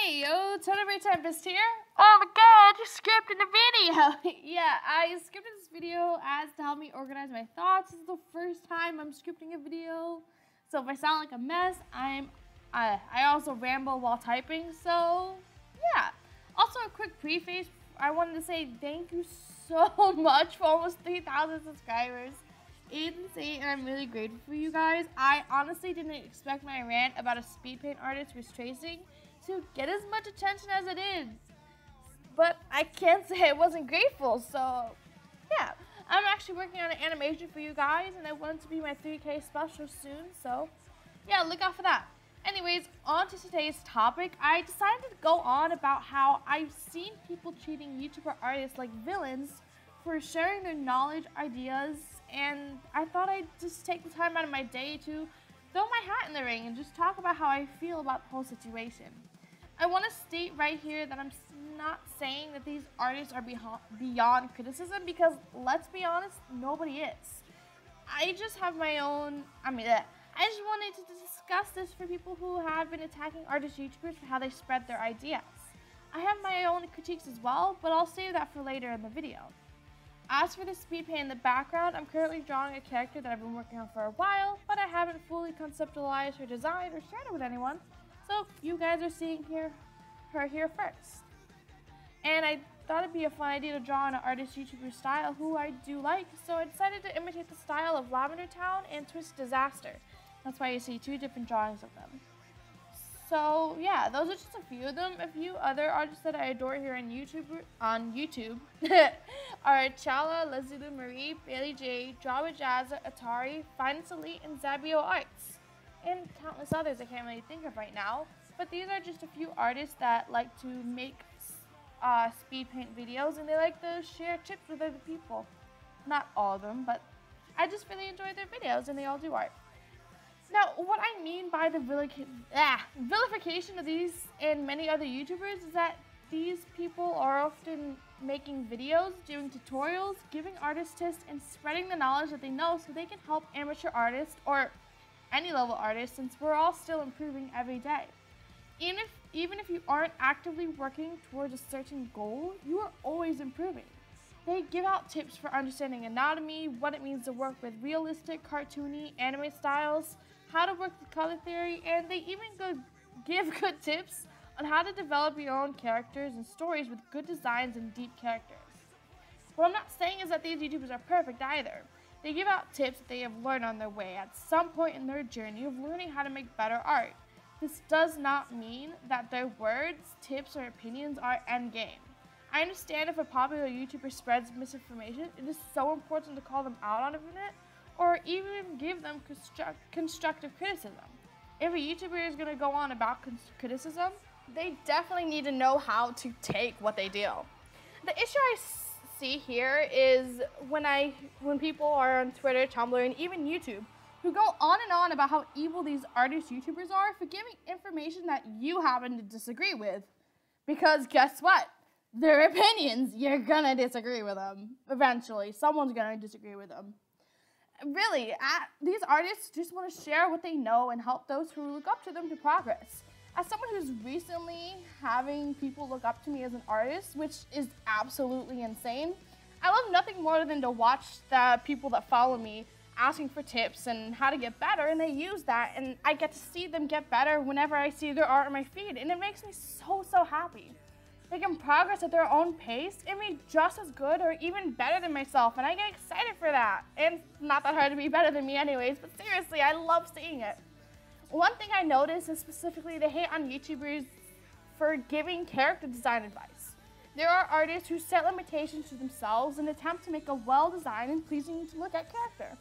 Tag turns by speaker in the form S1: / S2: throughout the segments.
S1: Hey yo, Totally Tempest here. Oh my god, you scripted the video. Yeah, I scripted this video as to help me organize my thoughts. This is the first time I'm scripting a video, so if I sound like a mess, I also ramble while typing, so yeah. Also a quick preface, I wanted to say thank you so much for almost 3,000 subscribers. It's insane, and I'm really grateful for you guys. I honestly didn't expect my rant about a speed paint artist who's tracing to get as much attention as it did. But I can't say I wasn't grateful, so yeah. I'm actually working on an animation for you guys, and I want it to be my 3K special soon, so yeah, look out for that. Anyways, on to today's topic. I decided to go on about how I've seen people treating YouTuber artists like villains for sharing their knowledge, ideas, and I thought I'd just take the time out of my day to throw my hat in the ring and just talk about how I feel about the whole situation. I want to state right here that I'm not saying that these artists are beyond criticism, because let's be honest, nobody is. I just have my own, I just wanted to discuss this for people who have been attacking artist YouTubers for how they spread their ideas. I have my own critiques as well, but I'll save that for later in the video. As for the speed paint in the background, I'm currently drawing a character that I've been working on for a while, but I haven't fully conceptualized her design or shared it with anyone, so you guys are seeing her here first. And I thought it'd be a fun idea to draw an artist YouTuber style who I do like, so I decided to imitate the style of Lavender Town and Twist Disaster. That's why you see two different drawings of them. So yeah, those are just a few of them. A few other artists that I adore here on YouTube are Chala, Lazulu Marie, Bailey J, Java Jazza, Atari, Finance Elite, and Zabio Arts. And countless others I can't really think of right now. But these are just a few artists that like to make speed paint videos, and they like to share tips with other people. Not all of them, but I just really enjoy their videos, and they all do art. Now, what I mean by the vilification of these and many other YouTubers is that these people are often making videos, doing tutorials, giving artist tips, and spreading the knowledge that they know so they can help amateur artists or any level artists, since we're all still improving every day. Even if you aren't actively working towards a certain goal, you are always improving. They give out tips for understanding anatomy, what it means to work with realistic, cartoony, anime styles, how to work the color theory, and they even give good tips on how to develop your own characters and stories with good designs and deep characters. What I'm not saying is that these YouTubers are perfect either. They give out tips that they have learned on their way at some point in their journey of learning how to make better art. This does not mean that their words, tips, or opinions are endgame. I understand if a popular YouTuber spreads misinformation, it is so important to call them out on it, or even give them constructive criticism. If a YouTuber is going to go on about criticism, they definitely need to know how to take what they do. The issue I see here is when people are on Twitter, Tumblr, and even YouTube who go on and on about how evil these artist YouTubers are for giving information that you happen to disagree with. Because guess what? Their opinions, you're gonna disagree with them. Eventually, someone's gonna disagree with them. Really, these artists just want to share what they know and help those who look up to them to progress. As someone who's recently having people look up to me as an artist, which is absolutely insane, I love nothing more than to watch the people that follow me asking for tips and how to get better, and they use that, and I get to see them get better whenever I see their art on my feed, and it makes me so happy. They can progress at their own pace and be just as good or even better than myself, and I get excited for that. And it's not that hard to be better than me anyways, but seriously, I love seeing it. One thing I noticed is specifically the hate on YouTubers for giving character design advice. There are artists who set limitations to themselves and attempt to make a well-designed and pleasing to look at character.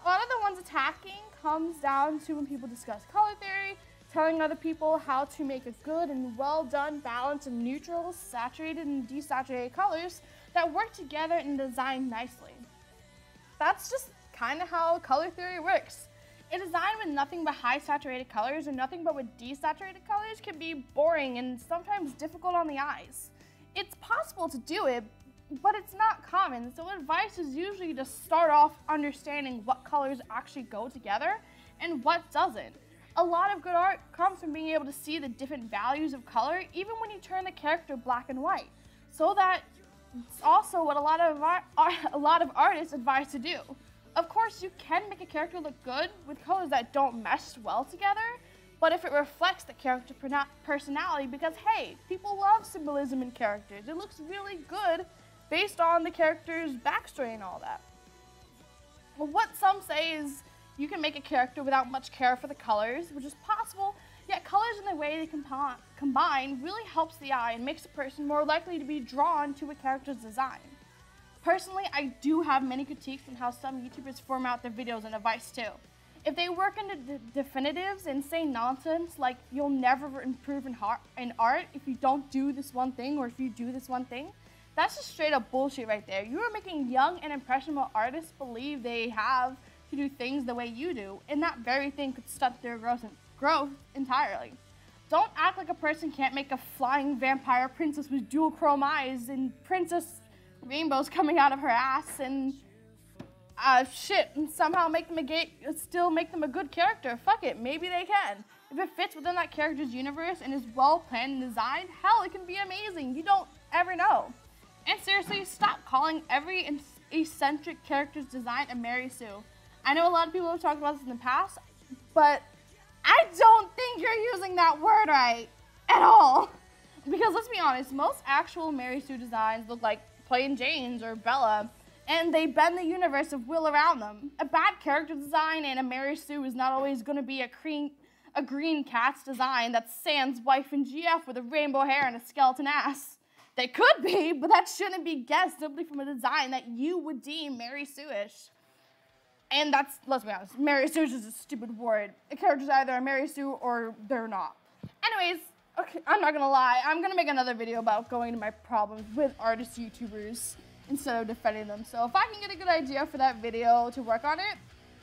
S1: A lot of the ones attacking comes down to when people discuss color theory, telling other people how to make a good and well-done balance of neutral, saturated, and desaturated colors that work together and design nicely. That's just kind of how color theory works. A design with nothing but high saturated colors or nothing but with desaturated colors can be boring and sometimes difficult on the eyes. It's possible to do it, but it's not common, so advice is usually to start off understanding what colors actually go together and what doesn't. A lot of good art comes from being able to see the different values of color, even when you turn the character black and white. So that it's also what a lot of artists advise to do. Of course, you can make a character look good with colors that don't mesh well together, but if it reflects the character personality, because hey, people love symbolism in characters. It looks really good based on the character's backstory and all that. Well, what some say is you can make a character without much care for the colors, which is possible, yet colors and the way they combine really helps the eye and makes a person more likely to be drawn to a character's design. Personally, I do have many critiques on how some YouTubers format their videos and advice too. If they work into definitives and say nonsense like you'll never improve in art if you don't do this one thing or if you do this one thing, that's just straight up bullshit right there. You are making young and impressionable artists believe they have to do things the way you do, and that very thing could stunt their growth entirely. Don't act like a person can't make a flying vampire princess with dual chrome eyes and princess rainbows coming out of her ass and shit, and somehow still make them a good character. Fuck it, maybe they can. If it fits within that character's universe and is well planned and designed, hell, it can be amazing. You don't ever know. And seriously, stop calling every eccentric character's design a Mary Sue. I know a lot of people have talked about this in the past, but I don't think you're using that word right at all. Because let's be honest, most actual Mary Sue designs look like plain Jane's or Bella, and they bend the universe of Will around them. A bad character design and a Mary Sue is not always going to be a green cat's design that's Sam's wife in GF with a rainbow hair and a skeleton ass. They could be, but that shouldn't be guessed simply from a design that you would deem Mary Sue-ish. And that's, let's be honest, Mary Sue-ish is a stupid word. A character's either a Mary Sue or they're not. Anyways, okay, I'm not gonna lie, I'm gonna make another video about going into my problems with artist YouTubers instead of defending them. So if I can get a good idea for that video to work on it,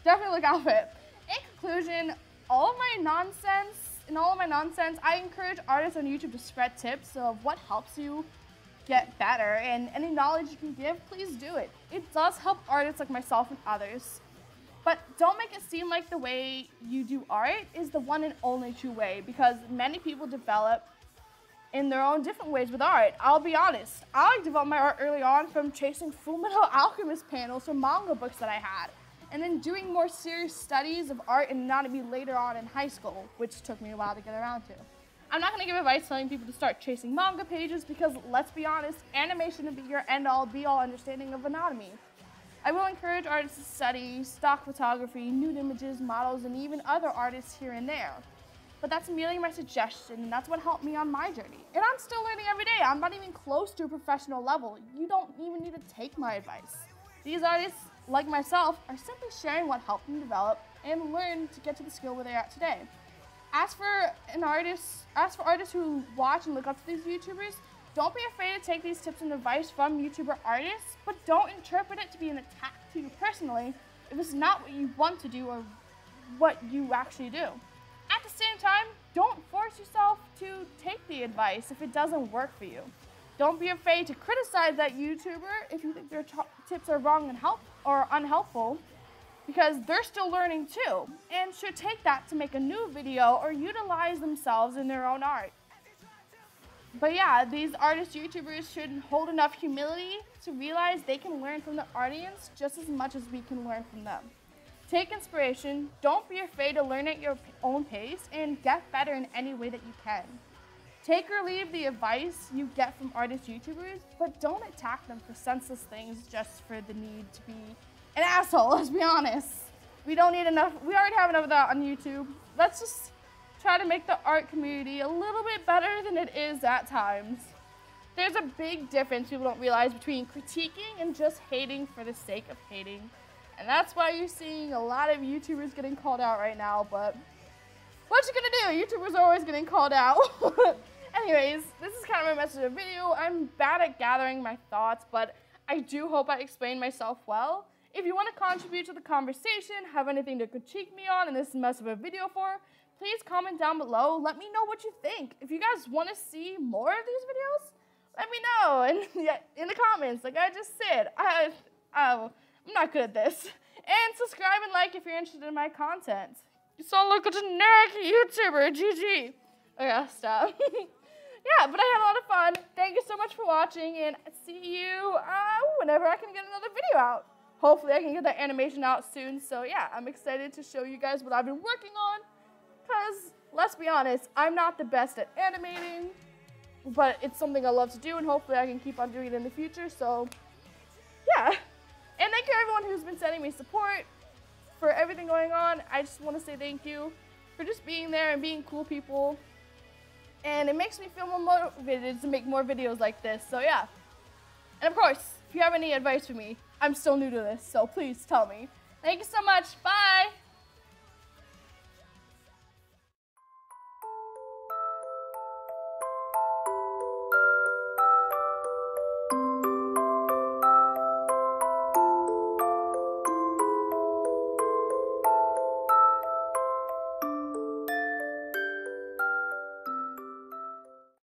S1: definitely look out for it. In conclusion, all of my nonsense, I encourage artists on YouTube to spread tips of what helps you get better, and any knowledge you can give, please do it. It does help artists like myself and others. But don't make it seem like the way you do art is the one and only true way, because many people develop in their own different ways with art. I'll be honest, I developed my art early on from chasing Fullmetal Alchemist panels from manga books that I had, and then doing more serious studies of art and anatomy later on in high school, which took me a while to get around to. I'm not going to give advice telling people to start chasing manga pages because, let's be honest, animation would be your end-all, be-all understanding of anatomy. I will encourage artists to study stock photography, nude images, models, and even other artists here and there. But that's merely my suggestion, and that's what helped me on my journey. And I'm still learning every day. I'm not even close to a professional level. You don't even need to take my advice. These artists, like myself, are simply sharing what helped them develop and learn to get to the skill where they're at today. As for artists who watch and look up to these YouTubers, don't be afraid to take these tips and advice from YouTuber artists, but don't interpret it to be an attack to you personally if it's not what you want to do or what you actually do. At the same time, don't force yourself to take the advice if it doesn't work for you. Don't be afraid to criticize that YouTuber if you think their tips are wrong or unhelpful, because they're still learning too, and should take that to make a new video or utilize themselves in their own art. But yeah, these artist YouTubers should hold enough humility to realize they can learn from the audience just as much as we can learn from them. Take inspiration, don't be afraid to learn at your own pace, and get better in any way that you can. Take or leave the advice you get from artist YouTubers, but don't attack them for senseless things just for the need to be an asshole, let's be honest. We already have enough of that on YouTube. Let's just try to make the art community a little bit better than it is at times. There's a big difference people don't realize between critiquing and just hating for the sake of hating. And that's why you're seeing a lot of YouTubers getting called out right now, but what you gonna do? YouTubers are always getting called out. Anyways, this is kind of my message of the video. I'm bad at gathering my thoughts, but I do hope I explained myself well. If you want to contribute to the conversation, have anything to critique me on in this mess of a video for, please comment down below. Let me know what you think. If you guys want to see more of these videos, let me know in the comments, like I just said. I'm not good at this. And subscribe and like if you're interested in my content. You sound like a generic YouTuber, GG. Okay, stop. Yeah, but I had a lot of fun. Thank you so much for watching, and see you whenever I can get another video out. Hopefully I can get that animation out soon. So yeah, I'm excited to show you guys what I've been working on, because let's be honest, I'm not the best at animating, but it's something I love to do, and hopefully I can keep on doing it in the future. So yeah, and thank you everyone who's been sending me support for everything going on. I just want to say thank you for just being there and being cool people. And it makes me feel more motivated to make more videos like this, so yeah. And of course, if you have any advice for me, I'm still new to this, so please tell me. Thank you so much, bye!